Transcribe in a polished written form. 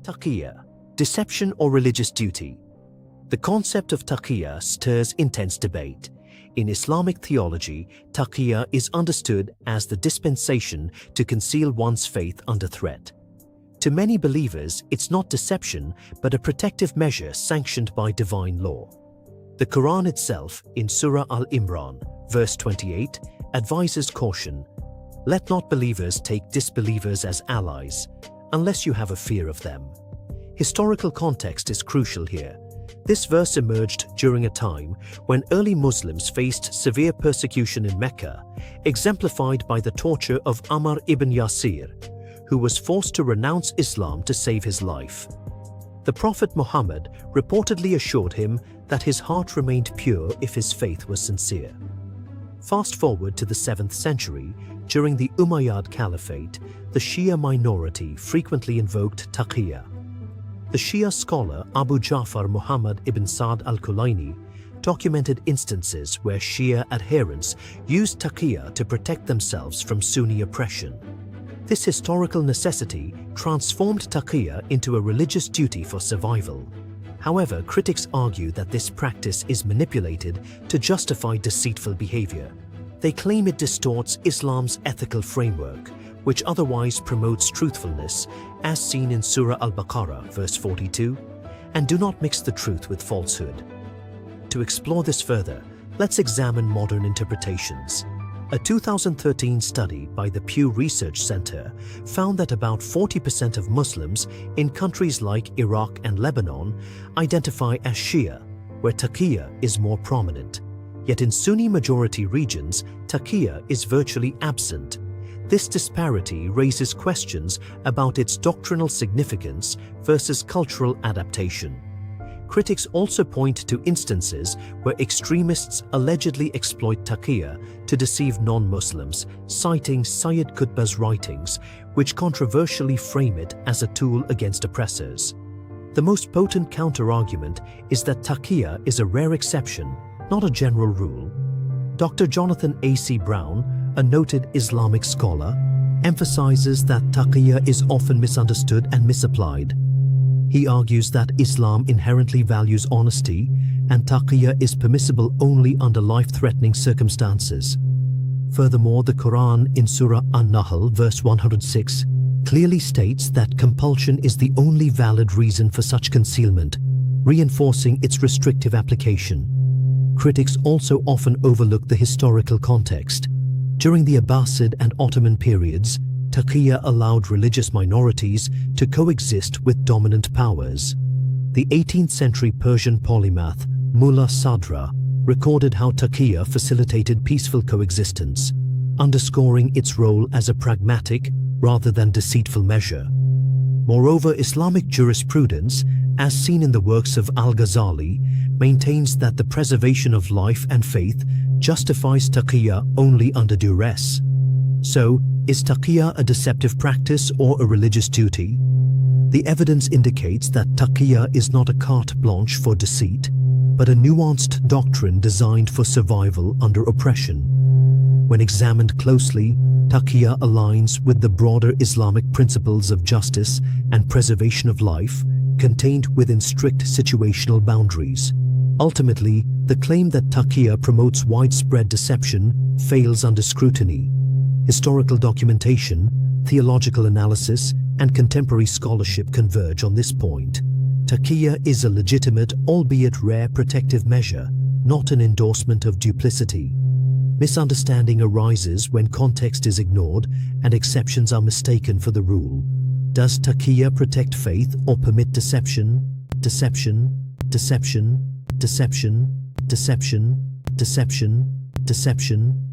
Taqiyya, deception or religious duty. The concept of taqiyya stirs intense debate. In Islamic theology, taqiyya is understood as the dispensation to conceal one's faith under threat. To many believers, it's not deception, but a protective measure sanctioned by divine law. The Quran itself, in Surah Al-Imran, verse 28, advises caution. Let not believers take disbelievers as allies, unless you have a fear of them. Historical context is crucial here. This verse emerged during a time when early Muslims faced severe persecution in Mecca, exemplified by the torture of Ammar ibn Yasir, who was forced to renounce Islam to save his life. The Prophet Muhammad reportedly assured him that his heart remained pure if his faith was sincere. Fast forward to the 7th century, during the Umayyad Caliphate, the Shia minority frequently invoked taqiyya. The Shia scholar Abu Ja'far Muhammad ibn Sa'd al-Kulaini documented instances where Shia adherents used taqiyya to protect themselves from Sunni oppression. This historical necessity transformed taqiyya into a religious duty for survival. However, critics argue that this practice is manipulated to justify deceitful behavior. They claim it distorts Islam's ethical framework, which otherwise promotes truthfulness, as seen in Surah Al-Baqarah, verse 42, and do not mix the truth with falsehood. To explore this further, let's examine modern interpretations. A 2013 study by the Pew Research Center found that about 40% of Muslims in countries like Iraq and Lebanon identify as Shia, where taqiyya is more prominent. Yet in Sunni-majority regions, taqiyya is virtually absent. This disparity raises questions about its doctrinal significance versus cultural adaptation. Critics also point to instances where extremists allegedly exploit taqiyya to deceive non-Muslims, citing Sayyid Qutb's writings, which controversially frame it as a tool against oppressors. The most potent counter-argument is that taqiyya is a rare exception, not a general rule. Dr. Jonathan A.C. Brown, a noted Islamic scholar, emphasizes that taqiyya is often misunderstood and misapplied. He argues that Islam inherently values honesty and taqiyya is permissible only under life-threatening circumstances. Furthermore, the Quran in Surah An-Nahl, verse 106, clearly states that compulsion is the only valid reason for such concealment, reinforcing its restrictive application. Critics also often overlook the historical context. During the Abbasid and Ottoman periods, taqiyya allowed religious minorities to coexist with dominant powers. The 18th century Persian polymath Mullah Sadra recorded how taqiyya facilitated peaceful coexistence, underscoring its role as a pragmatic rather than deceitful measure. Moreover, Islamic jurisprudence, as seen in the works of Al-Ghazali, maintains that the preservation of life and faith justifies taqiyya only under duress. So, is taqiyya a deceptive practice or a religious duty? The evidence indicates that taqiyya is not a carte blanche for deceit, but a nuanced doctrine designed for survival under oppression. When examined closely, taqiyya aligns with the broader Islamic principles of justice and preservation of life, contained within strict situational boundaries. Ultimately, the claim that taqiyya promotes widespread deception fails under scrutiny. Historical documentation, theological analysis, and contemporary scholarship converge on this point. Taqiyya is a legitimate, albeit rare, protective measure, not an endorsement of duplicity. Misunderstanding arises when context is ignored and exceptions are mistaken for the rule. Does taqiyya protect faith or permit deception? Deception, deception, deception, deception, deception, deception, deception.